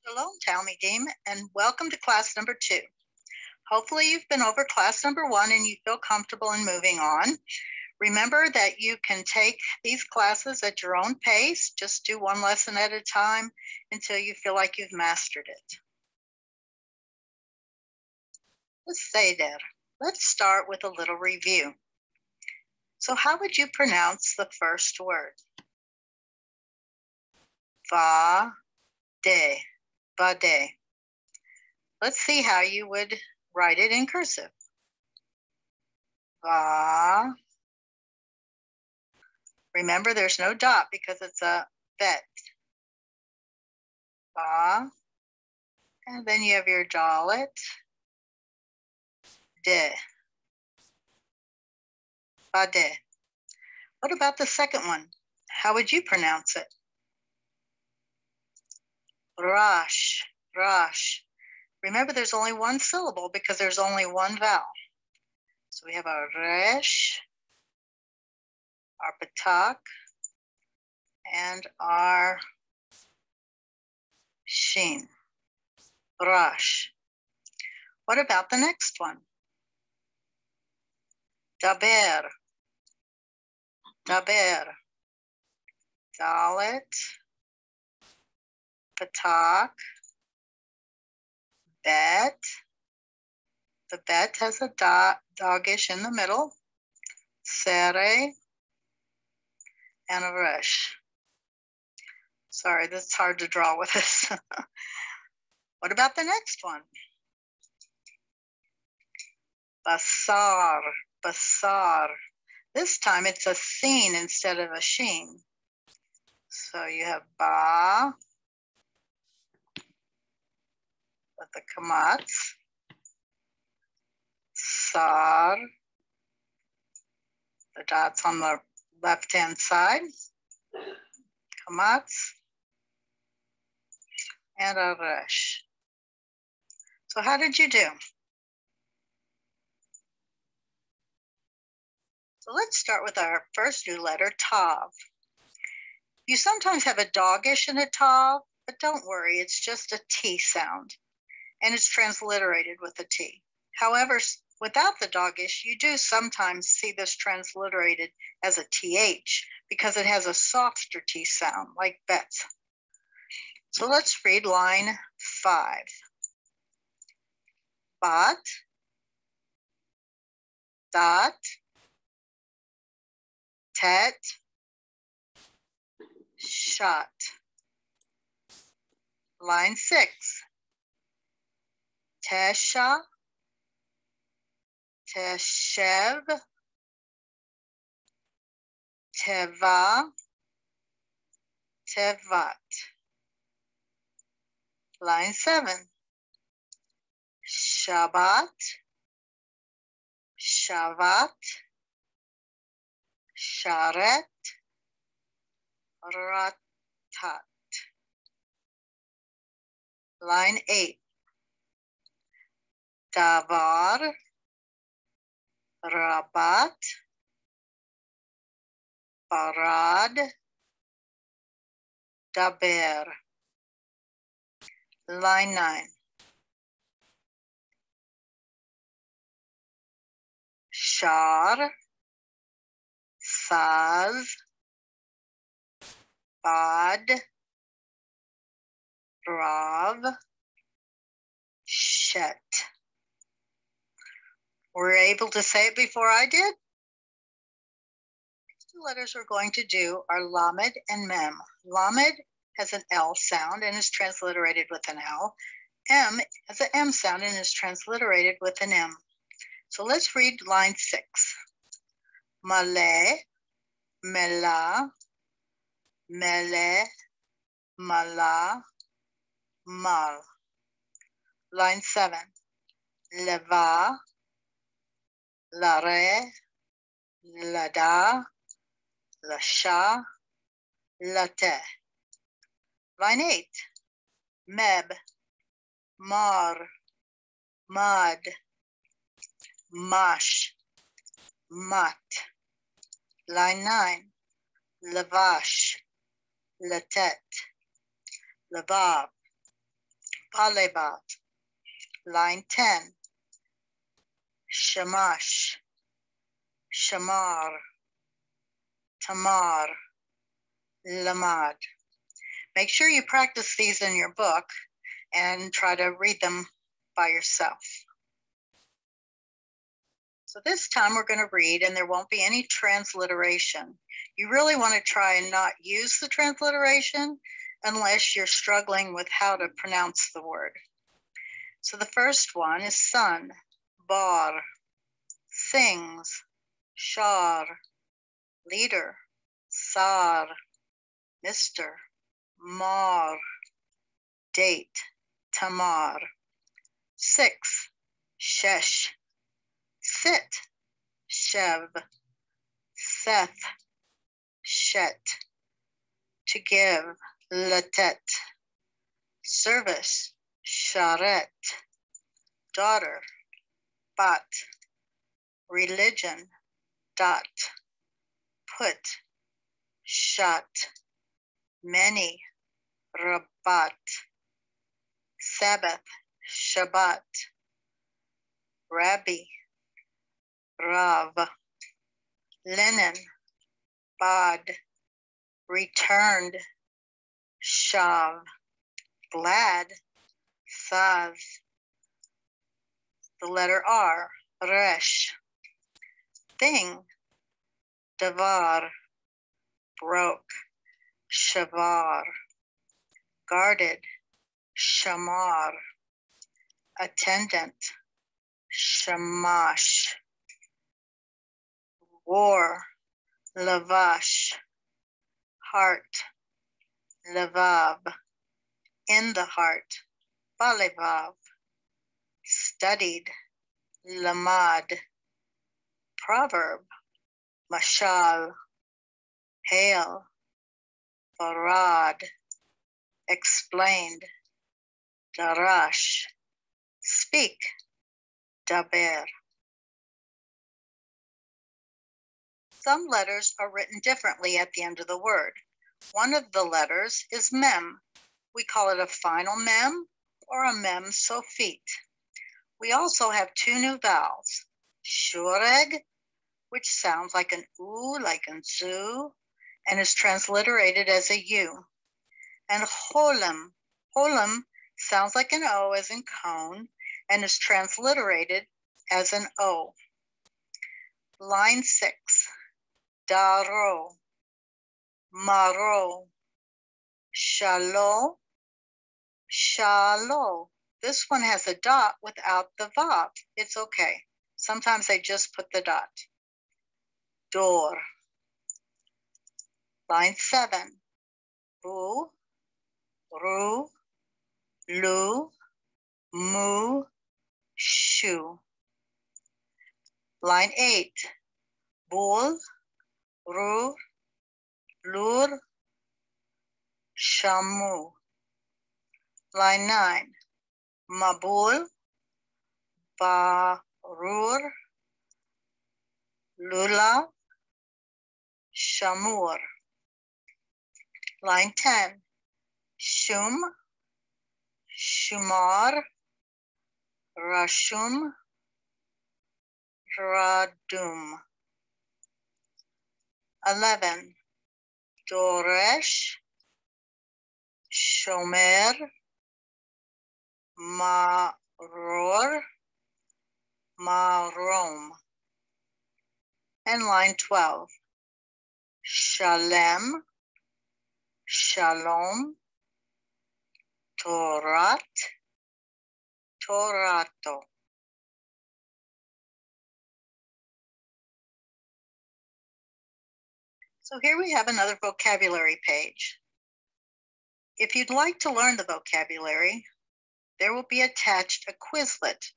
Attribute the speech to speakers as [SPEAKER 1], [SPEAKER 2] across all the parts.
[SPEAKER 1] Hello, Talmidim, and welcome to class number 2. Hopefully you've been over class number 1 and you feel comfortable in moving on. Remember that you can take these classes at your own pace. Just do one lesson at a time until you feel like you've mastered it. Let's start with a little review. So how would you pronounce the first word? Va-de. Vade. Let's see how you would write it in cursive. Va. Remember, there's no dot because it's a vet. Va. And then you have your dalet. De. Vade. What about the second one? How would you pronounce it? Rash. Rash. Remember, there's only one syllable because there's only one vowel. So we have our resh, our patak, and our shin. Rash. What about the next one? Daber. Daber. Dalet. Patak. Bet. The bet has a dogish in the middle. Sere. And a resh. Sorry, that's hard to draw with this. What about the next one? Basar. Basar. This time it's a sin instead of a sheen. So you have ba with the kamatz, sar, the dots on the left-hand side, kamatz, and a resh. So how did you do? So let's start with our first new letter, tav. You sometimes have a dogish in a tav, but don't worry, it's just a T sound, and it's transliterated with a T. However, without the dogish, you do sometimes see this transliterated as a TH because it has a softer T sound, like bet. So let's read line 5. Bat, dat, tet, shot. Line 6. Tesha, teshev, teva, tevat. Line 7. Shabbat, shavat, sharet, ratat. Line 8. Davar, rabat, barad, daber. Line 9. Shar, saz, bad, rav, shet. Were you able to say it before I did? Next two letters we're going to do are lamed and mem. Lamed has an L sound and is transliterated with an L. M has an M sound and is transliterated with an M. So let's read line 6. Male, mela, mele, mala, mal. Line 7. Leva, lare, lada, lasha, late. Line 8. Meb, mar, mad, mash, mat. Line 9. Lavash, latet, labab, Palebat. Line 10. Shamash, Shamar, Tamar, Lamad. Make sure you practice these in your book and try to read them by yourself. So this time we're going to read, and there won't be any transliteration. You really want to try and not use the transliteration unless you're struggling with how to pronounce the word. So the first one is sun, bar, things, shar, leader, sar, Mr., mar, date, tamar. 6, shesh, sit, shev, seth, shet, to give, latet, service, sharet, daughter, bat, religion, dot, put, shat, many, rabat, Sabbath, Shabbat, Rabbi, Rav, linen, Bad, returned, Shav, glad, Saz, the letter R, Resh, thing, Davar, broke, Shavar, guarded, Shamar, attendant, Shamash, war, Lavash, heart, Levav, in the heart, Balevav, studied, Lamad, proverb, Mashal, hail, Farad, explained, Darash, speak, Daber. Some letters are written differently at the end of the word. One of the letters is mem. We call it a final mem or a mem sofit. We also have 2 new vowels, shureg, which sounds like an oo, like an zoo, and is transliterated as a u, and holem. Holem sounds like an O as in cone and is transliterated as an O. Line 6, daro, maro, shalo, shalo. This one has a dot without the vav. It's okay. Sometimes they just put the dot. Door. Line 7, bu, ru, lu, mu, shu. Line 8, bul, rur, lur, shamu. Line 9, mabul, barur, lula, shamur. Line 10, shum, shumar, rashum, radum. 11, doresh, shomer, maror, marom. And line 12, shalem, shalom, torat, torato. So here we have another vocabulary page. If you'd like to learn the vocabulary, there will be attached a Quizlet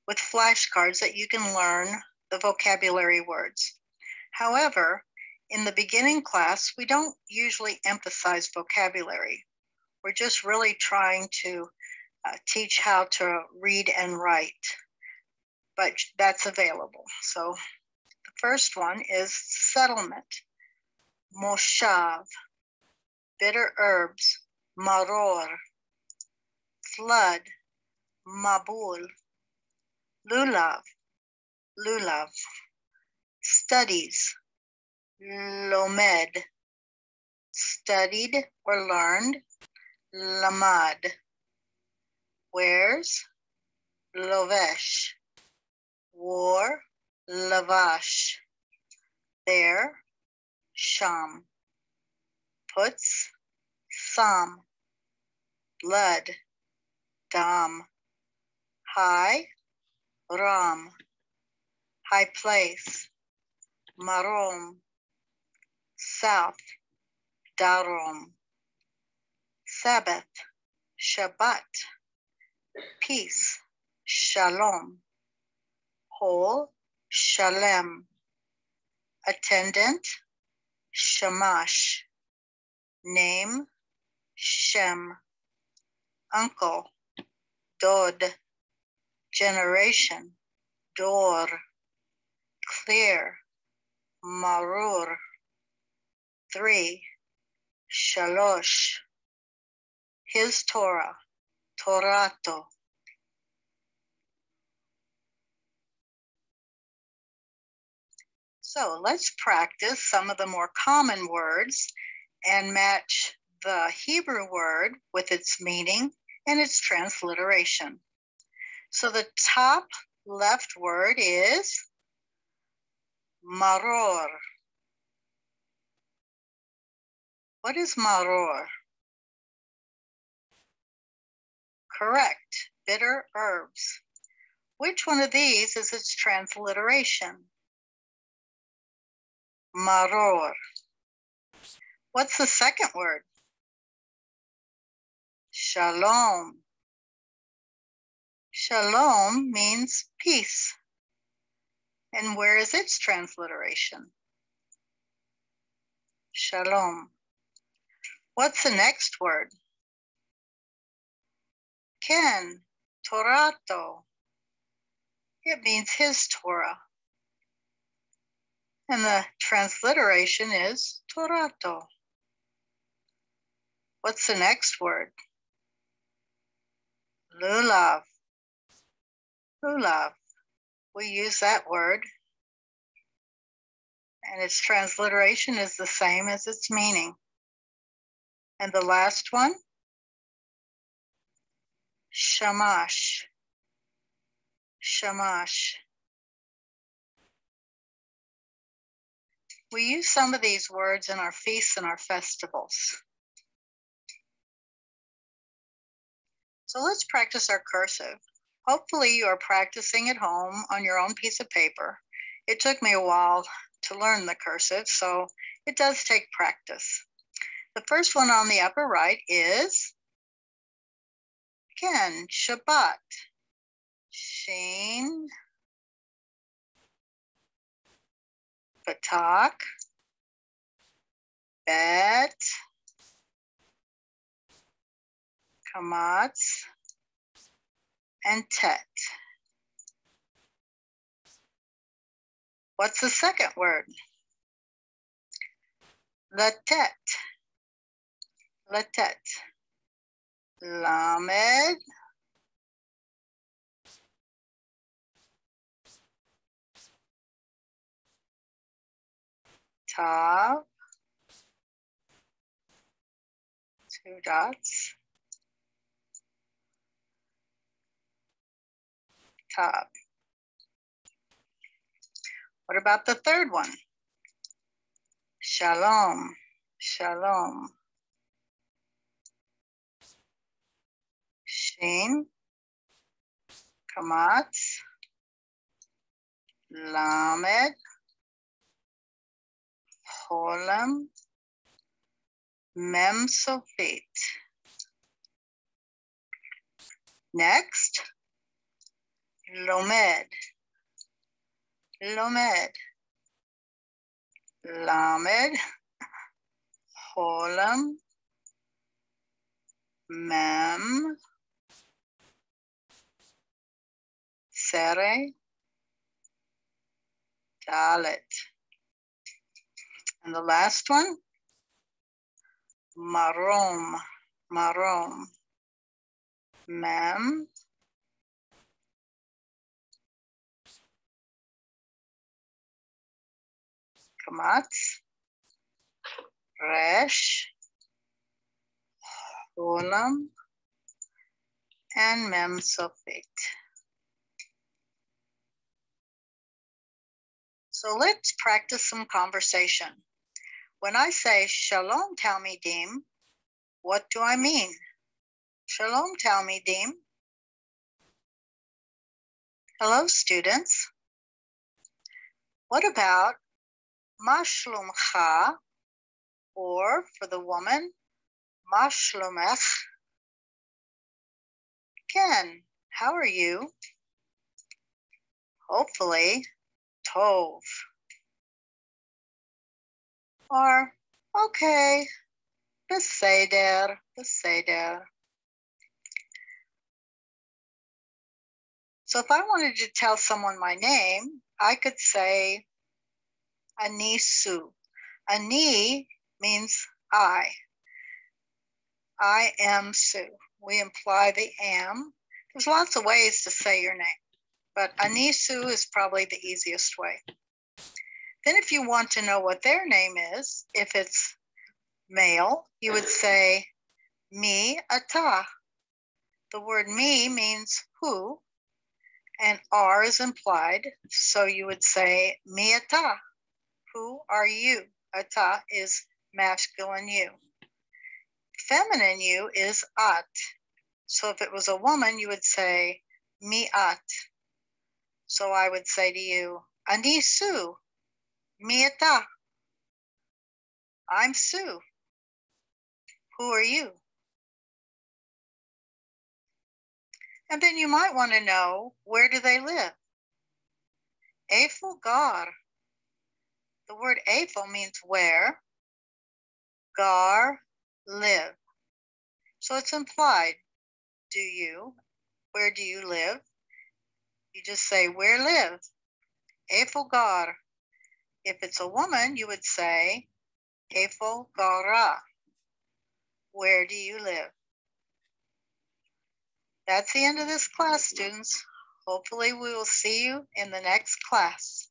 [SPEAKER 1] with flashcards that you can learn the vocabulary words. However, in the beginning class, we don't usually emphasize vocabulary. We're just really trying to teach how to read and write, but that's available. So the first one is settlement, moshav, bitter herbs, maror, flood, mabul, lulav, lulav, studies, lomed, studied or learned, lamad, wears, lovesh, wore, lavash, there, sham, puts, sam, blood, dam, high, ram, high place, marom, south, darom, Sabbath, Shabbat, peace, shalom, whole, shalem, attendant, shamash, name, shem, uncle, dod, generation, dor, clear, marur, 3, shalosh, his Torah, Torato. So let's practice some of the more common words and match the Hebrew word with its meaning and its transliteration. So the top left word is maror. What is maror? Correct, bitter herbs. Which one of these is its transliteration? Maror. What's the second word? Shalom. Shalom means peace. And where is its transliteration? Shalom. What's the next word? Ken, Torato. It means his Torah. And the transliteration is Torato. What's the next word? Lulav. Lulav. We use that word. And its transliteration is the same as its meaning. And the last one? Shamash. Shamash. We use some of these words in our feasts and our festivals. So let's practice our cursive. Hopefully you are practicing at home on your own piece of paper. It took me a while to learn the cursive, so it does take practice. The first one on the upper right is Ken, Shabbat, Shin, Batak, Bet, Kamatz, and Tet. What's the second word? Latet. Latet. Lamed. Tav. 2 dots. Tav. What about the third one? Shalom. Shalom. Shin. Kamatz. Lamed. Cholam. Mem Sofit. Next, Lomed. Lomed. Lamed. Cholam. Mem. Sere. Dalet. And the last one, Marom. Marom. mem, kamatz, resh, olam, and mem sofit. So let's practice some conversation. When I say Shalom Talmidim, what do I mean? Shalom Talmidim. Hello, students. What about Ma shlomcha, or for the woman, Ma shlomech? Ken, how are you? Hopefully, Tov. Or, okay, Beseder, Beseder. So if I wanted to tell someone my name, I could say Ani Su. Ani means I. I am Sue. We imply the am. There's lots of ways to say your name, but Ani Su is probably the easiest way. Then if you want to know what their name is, if it's male, you would say Mi Ata. The word mi means who, and R is implied, so you would say Mi Ata. Who are you? Ata is masculine you. Feminine you is at. So if it was a woman, you would say mi at. So I would say to you, Ani Su, mi ata. I'm Sue. Who are you? And then you might want to know, where do they live? Eifel gar. The word Eifel means where. Gar, live. So it's implied. Do you? Where do you live? You just say, where live? Eifel gar. If it's a woman, you would say, Eifel gara. Where do you live? That's the end of this class, students. Hopefully we will see you in the next class.